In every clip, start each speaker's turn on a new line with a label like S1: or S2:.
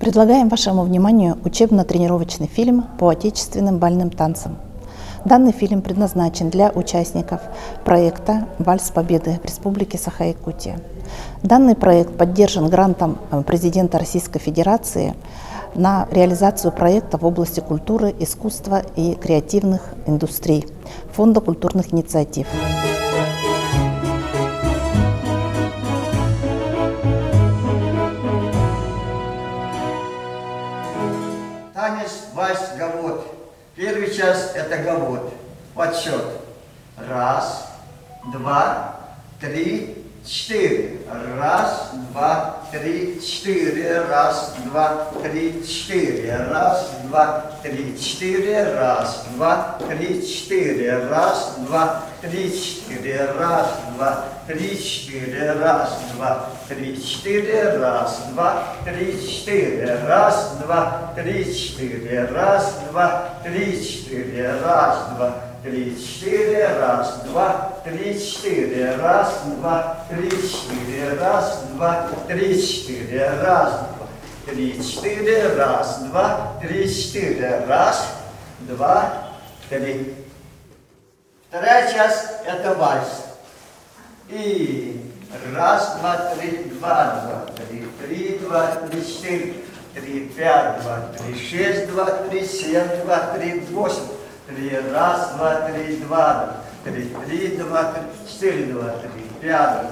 S1: Предлагаем вашему вниманию учебно-тренировочный фильм по отечественным бальным танцам. Данный фильм предназначен для участников проекта «Вальс Победы» в Республике Саха-Якутия. Данный проект поддержан грантом президента Российской Федерации на реализацию проекта в области культуры, искусства и креативных индустрий Фонда культурных инициатив.
S2: Танец, вальс, гавот. Первый час – это гавот. Подсчет. 1, 2, 3, 4. 1, 2, 3, 4. 1, 2, 3, 4. 1, 2, 3, 4. 1, 2, 3, 4. 1, 2, 3, 4. 1, 2, 3, 4. 1, 2, 3, 4. 1, 2, 3, 4. 1, 2, 3, 4. 1, 2, 3, 4. 1, 2, 3, 4. 1, 2, 3, 4. 1, 2, 3, 4. 1, 2, 3, 4. 1, 2, 3, 4. 1, 2, 3, 4. 1, 2, 3. Вторая часть – это вальс. И 1, 2, 3, 2, 2, 3, 3, 2, 3, 4, 3, 5, 2, 3, 6, 2, 3, 7, 2, 3, 8, 3, 1, 2, 3, 2, 3, 3, 2, 3, 4, 2, 3, 5,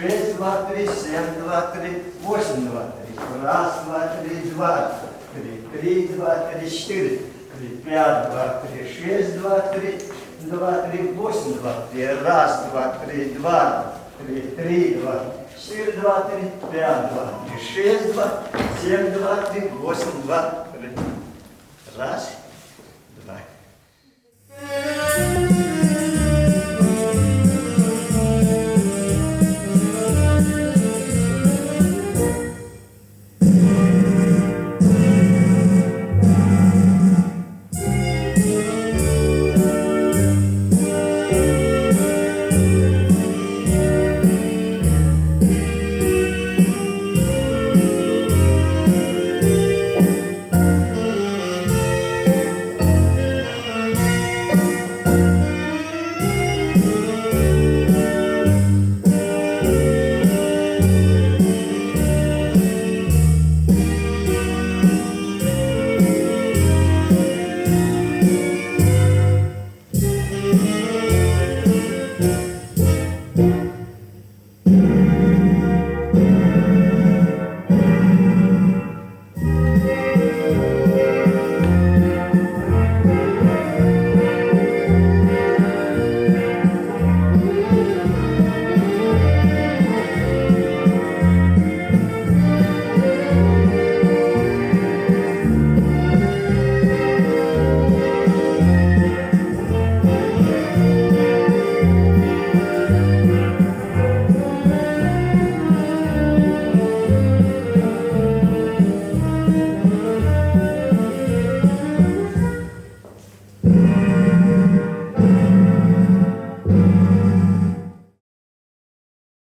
S2: 6, 2, 3, 7, 2, 3, 8, 2, 3, 1, 2, 3, 2, 3, 3, 2, 3, 4, 3, 5, 2, 3, 6, 2, 3, 2, 3, 8, 2, 3, 1, 2, 3, 2, 3, 3, 2, 4, 2, 3, 5, 2, 3, 6, 2, 7, 2, 3, 8, 2, 3. Раз.